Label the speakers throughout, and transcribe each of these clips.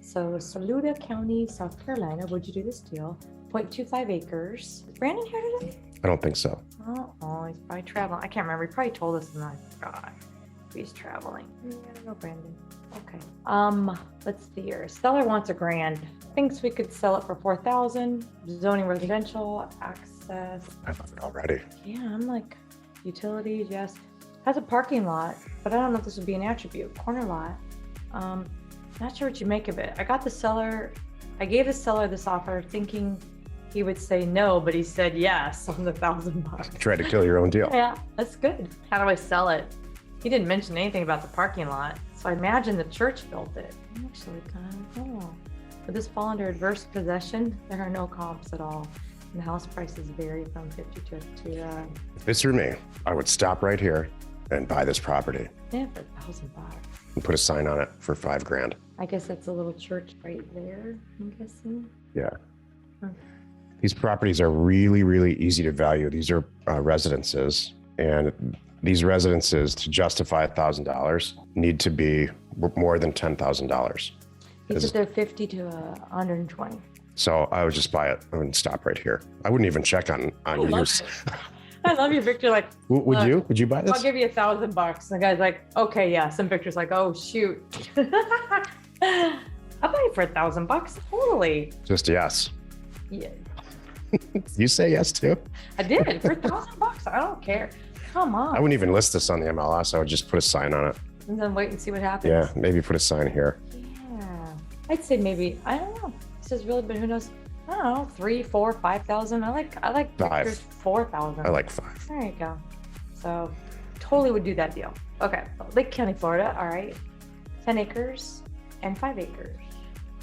Speaker 1: So Saluda County, South Carolina, would you do this deal? 0.25 acres. Is Brandon here today?
Speaker 2: I don't think so.
Speaker 1: Oh, he's probably traveling. I can't remember. He probably told us and I forgot. He's traveling. I don't know, Brandon. Okay. Let's see here. Seller wants $1,000. Thinks we could sell it for $4,000. Zoning residential access.
Speaker 2: I love it already.
Speaker 1: Yeah, I'm like utilities. Yes, has a parking lot, but I don't know if this would be an attribute. Corner lot. Not sure what you make of it. I gave the seller this offer thinking he would say no, but he said yes on the $1,000.
Speaker 2: Tried to kill your own deal.
Speaker 1: Yeah, that's good. How do I sell it? He didn't mention anything about the parking lot, so I imagine the church built it. Actually, kind of cool. Would this fall under adverse possession? There are no comps at all. And the house prices vary from 50 to
Speaker 2: If this were me, I would stop right here and buy this property
Speaker 1: yeah, for $1,000.
Speaker 2: and put a sign on it for $5,000.
Speaker 1: I guess that's a little church right there, I'm guessing.
Speaker 2: Yeah.
Speaker 1: Hmm.
Speaker 2: These properties are really, really easy to value. These are residences, and these residences, to justify $1,000, need to be more than $10,000.
Speaker 1: He said they're 50 to 120.
Speaker 2: So I would just buy it and stop right here. I wouldn't even check on use.
Speaker 1: I love you, Victor. Like,
Speaker 2: Would you? Would you buy this?
Speaker 1: I'll give you $1,000. And the guy's like, okay, yeah. Some Victor's like, oh shoot. I'll buy it for $1,000. Totally.
Speaker 2: Just yes.
Speaker 1: Yeah.
Speaker 2: You say yes too?
Speaker 1: I did for $1,000. I don't care. Come on.
Speaker 2: I wouldn't even list this on the MLS. I would just put a sign on it.
Speaker 1: And then wait and see what happens.
Speaker 2: Yeah, maybe put a sign here.
Speaker 1: Yeah. I'd say maybe, I don't know. This is really, but who knows? I don't know, 3, 4, 5,000. I like Victor's 4,000.
Speaker 2: I like 5.
Speaker 1: There you go. So totally would do that deal. Okay, Lake County, Florida. All right, 10 acres and 5 acres.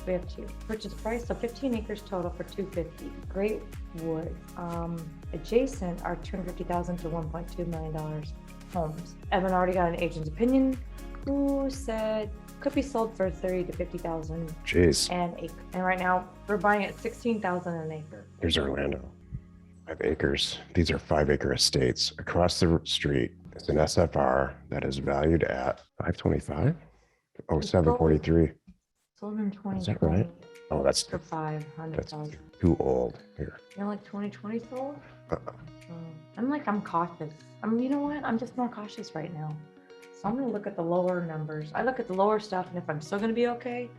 Speaker 1: We have two. Purchase price, so 15 acres total for $250. Great wood. Adjacent are $250,000 to $1.2 million homes. Evan already got an agent's opinion who said could be sold for $30,000 to $50,000
Speaker 2: Jeez.
Speaker 1: an acre. And right now we're buying at $16,000 an acre.
Speaker 2: Here's Orlando. 5 acres. These are 5-acre estates. Across the street is an SFR that is valued at $525. Oh, $743.
Speaker 1: Sold in 2020.
Speaker 2: Is that right? Oh, that's
Speaker 1: For $500,000.
Speaker 2: too old here.
Speaker 1: You're like 2020 sold? I'm cautious. You know what? I'm just more cautious right now. So I'm gonna look at the lower numbers. I look at the lower stuff, and if I'm still gonna be okay,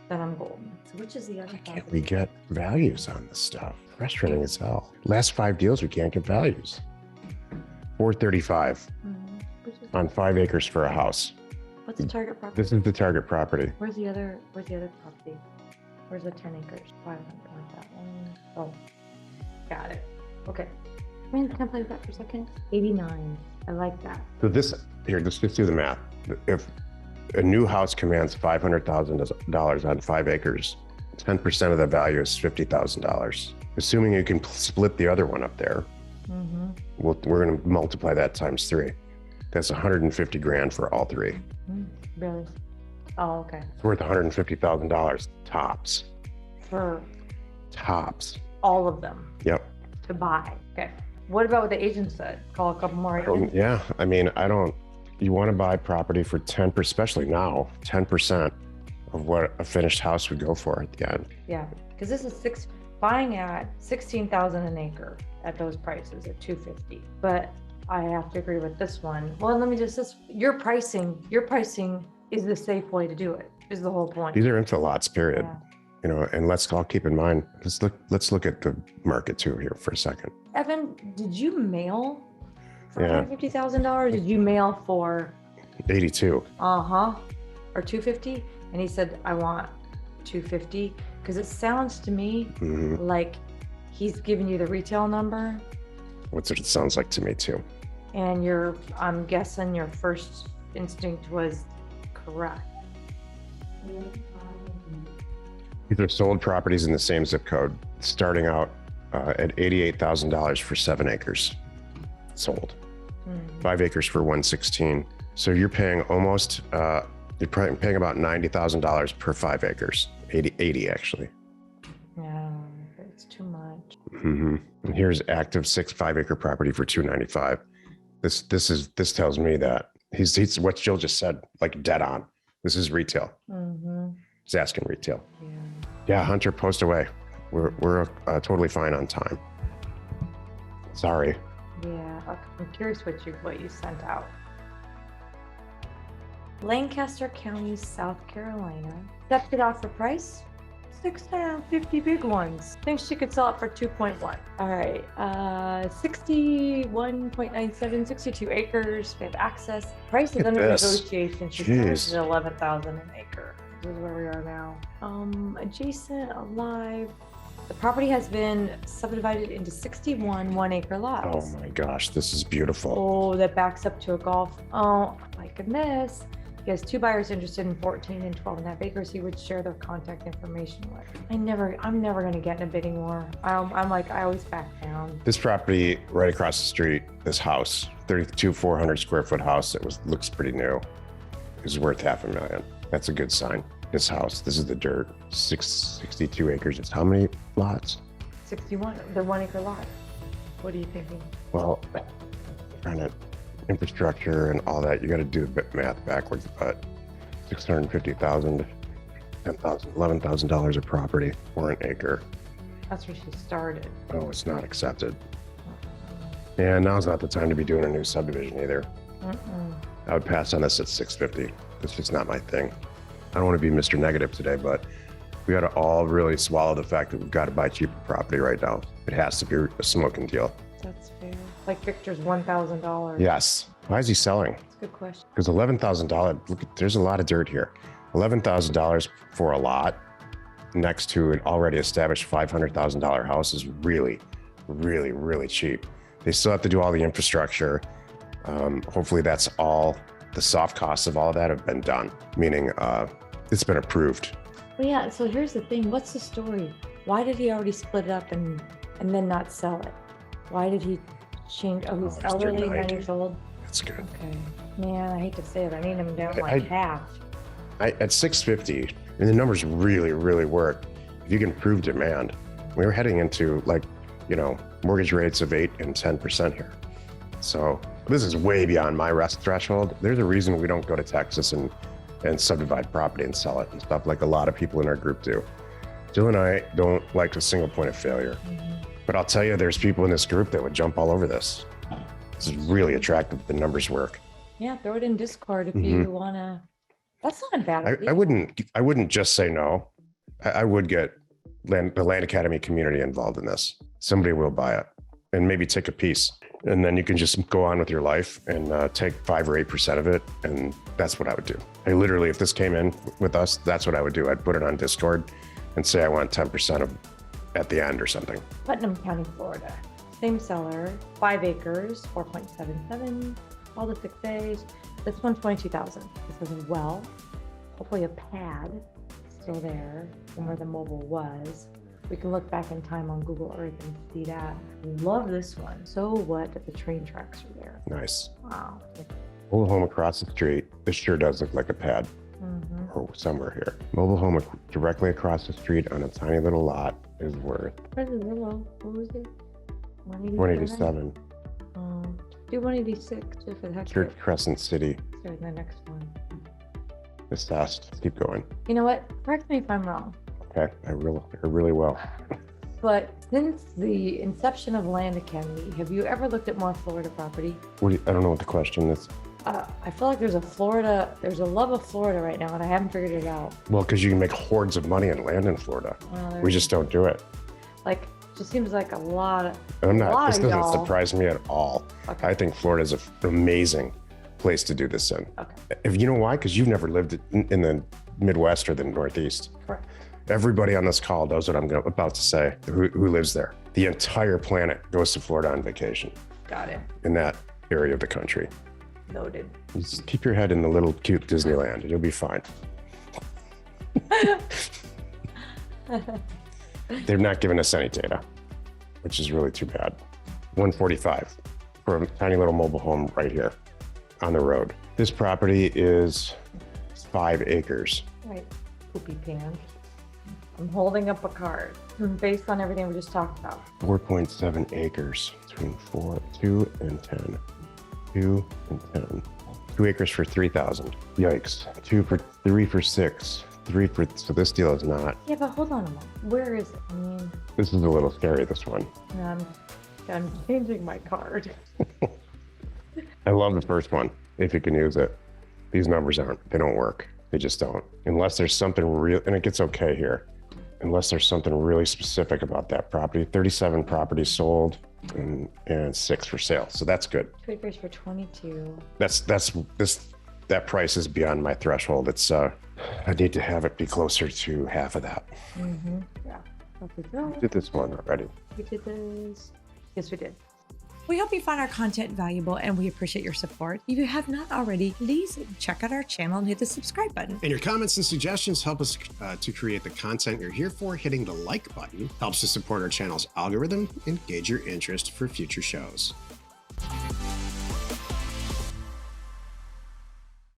Speaker 1: then I'm golden. So which is the other?
Speaker 2: Can't we get values on this stuff? Frustrating as hell. Last 5 deals, we can't get values. $435 on 5 acres for a house.
Speaker 1: What's the target property?
Speaker 2: This is the target property.
Speaker 1: Where's the other property? Where's the 10 acres? 500, like that one. Oh, got it. Okay. Can I play with that for a second? 89. I like that.
Speaker 2: So let's just do the math. If a new house commands $500,000 on 5 acres, 10% of the value is $50,000. Assuming you can split the other one up there, we're going to multiply that times 3. That's $150,000 for all 3.
Speaker 1: Really? Oh, okay.
Speaker 2: It's worth $150,000 tops.
Speaker 1: For
Speaker 2: Tops.
Speaker 1: all of them
Speaker 2: Yep.
Speaker 1: to buy. Okay. What about what the agent said? Call a couple more agents?
Speaker 2: Yeah. I mean, you want to buy property for 10%, especially now, 10% of what a finished house would go for at the end.
Speaker 1: Yeah, because this is buying at $16,000 an acre at those prices at $250. But I have to agree with this one. Well, let me just, your pricing is the safe way to do it, is the whole point.
Speaker 2: These are into lots, period.
Speaker 1: Yeah.
Speaker 2: You know, and let's all keep in mind, let's look at the market too here for a second.
Speaker 1: Evan, did you mail for
Speaker 2: Yeah.
Speaker 1: $150,000? Did you mail for
Speaker 2: 82.
Speaker 1: or $250? And he said, I want $250, because it sounds to me like he's giving you the retail number.
Speaker 2: What's it sounds like to me too.
Speaker 1: And I'm guessing your first instinct was correct.
Speaker 2: These are sold properties in the same zip code, starting out at $88,000 for 7 acres. Sold. 5 acres for $116. So you're paying you're paying about $90,000 per 5 acres. 80 actually.
Speaker 1: Yeah, it's too much.
Speaker 2: And here's active 5-acre property for $295. This tells me that he's what Jill just said, like dead on. This is retail. He's asking retail.
Speaker 1: Yeah.
Speaker 2: Yeah, Hunter, post away. We're totally fine on time. Sorry.
Speaker 1: Yeah, okay. I'm curious what you sent out. Lancaster County, South Carolina. Accepted offer price, 650 big ones. Thinks she could sell it for 2.1. All right, 61.97, 62 acres. We have access. Price is
Speaker 2: Look at
Speaker 1: under
Speaker 2: this.
Speaker 1: negotiation. She
Speaker 2: Jeez.
Speaker 1: started at 11,000 an acre. This is where we are now. Adjacent, alive. The property has been subdivided into 61 1-acre lots.
Speaker 2: Oh my gosh, this is beautiful.
Speaker 1: Oh, that backs up to a golf. Oh my goodness. He has 2 buyers interested in 14 and 12.5 acres. He would share their contact information with. I'm never gonna get in a bidding war. I'm like, I always back down.
Speaker 2: This property right across the street, this house, 400 square foot house, looks pretty new. Is worth $500,000. That's a good sign. This house, this is the dirt, 62 acres. It's how many lots?
Speaker 1: 61, the 1-acre lot. What are you thinking?
Speaker 2: Well, trying to infrastructure and all that, you got to do the math backwards, but 650,000, 10,000, $11,000 of property for an acre.
Speaker 1: That's where she started.
Speaker 2: Oh, it's not accepted. Yeah, now's not the time to be doing a new subdivision either. I would pass on this at 650. It's just not my thing. I don't want to be Mr. Negative today, but we got to all really swallow the fact that we've got to buy cheaper property right now. It has to be a smoking deal.
Speaker 1: That's fair. Like Victor's $1,000.
Speaker 2: Yes. Why is he selling?
Speaker 1: That's a good question.
Speaker 2: Because $11,000, look, there's a lot of dirt here. $11,000 for a lot next to an already established $500,000 house is really, really, really cheap. They still have to do all the infrastructure. Hopefully that's all, the soft costs of all of that have been done, meaning it's been approved.
Speaker 1: Well, yeah, so here's the thing. What's the story? Why did he already split it up and then not sell it? Why did he change? Oh, he's elderly, 9 years old.
Speaker 2: That's good.
Speaker 1: Okay. Man, I hate to say it. I need him down like half.
Speaker 2: At 650, and the numbers really, really work. If you can prove demand, we were heading into mortgage rates of 8 and 10% here. So this is way beyond my risk threshold. There's a reason we don't go to Texas and subdivide property and sell it and stuff like a lot of people in our group do. Jill and I don't like a single point of failure. But I'll tell you, there's people in this group that would jump all over this. This is really attractive. The numbers work.
Speaker 1: Yeah, throw it in Discord if you wanna. That's not a bad idea.
Speaker 2: I wouldn't just say no. I would get the Land Academy community involved in this. Somebody will buy it and maybe take a piece. And then you can just go on with your life and take 5 or 8% of it. And that's what I would do. I literally, if this came in with us, that's what I would do. I'd put it on Discord and say I want 10% of at the end or something.
Speaker 1: Putnam County, Florida. Same seller, 5 acres, 4.77, all the 6 days. This one's 22,000. This is a well, hopefully a pad still there from where the mobile was. We can look back in time on Google Earth and see that. Love this one. So what if the train tracks are there?
Speaker 2: Nice.
Speaker 1: Wow.
Speaker 2: Mobile home across the street. This sure does look like a pad. Or somewhere here. Mobile home directly across the street on a tiny little lot is worth.
Speaker 1: What was it?
Speaker 2: 187.
Speaker 1: Do 186 just for the heck of
Speaker 2: Church
Speaker 1: it.
Speaker 2: Crescent City.
Speaker 1: Sorry, the next one.
Speaker 2: Assessed. Keep going.
Speaker 1: You know what? Correct me if I'm wrong.
Speaker 2: Okay, I really will.
Speaker 1: But since the inception of Land Academy, have you ever looked at more Florida property?
Speaker 2: I don't know what the question is.
Speaker 1: I feel like there's a love of Florida right now, and I haven't figured it out.
Speaker 2: Well, because you can make hordes of money and land in Florida.
Speaker 1: Well,
Speaker 2: We just don't do it.
Speaker 1: like, just seems like a lot of.
Speaker 2: This doesn't
Speaker 1: y'all.
Speaker 2: surprise me at all.
Speaker 1: Okay.
Speaker 2: I think Florida is an amazing place to do this in.
Speaker 1: Okay.
Speaker 2: If you know why? Because you've never lived in the Midwest or the Northeast.
Speaker 1: Correct.
Speaker 2: Everybody on this call knows what I'm about to say, who lives there. The entire planet goes to Florida on vacation
Speaker 1: Got it.
Speaker 2: in that area of the country.
Speaker 1: Noted.
Speaker 2: You just keep your head in the little cute Disneyland and you'll be fine. They're not giving us any data, which is really too bad. 145 for a tiny little mobile home right here on the road. This property is 5 acres.
Speaker 1: Right. Poopy pants. I'm holding up a card based on everything we just talked about.
Speaker 2: 4.7 acres between 2 and 10. 2 and 10. 2 acres for 3,000. Yikes. 3 for 6. So this deal is not.
Speaker 1: Yeah, but hold on a moment. Where is it? I mean,
Speaker 2: This is a little scary, this one.
Speaker 1: I'm changing my card.
Speaker 2: I love the first one, if you can use it. These numbers they don't work. They just don't. Unless there's something real, and it gets okay here. Unless there's something really specific about that property. 37 properties sold and 6 for sale. So that's good.
Speaker 1: 2 acres for 22.
Speaker 2: That price is beyond my threshold. It's I need to have it be closer to half of that.
Speaker 1: Mm-hmm. Yeah. Off we go.
Speaker 2: We did this one already.
Speaker 1: We did this. Yes, we did.
Speaker 3: We hope you found our content valuable and we appreciate your support. If you have not already, please check out our channel and hit the subscribe button.
Speaker 4: And your comments and suggestions help us to create the content you're here for. Hitting the like button helps to support our channel's algorithm and gauge your interest for future shows.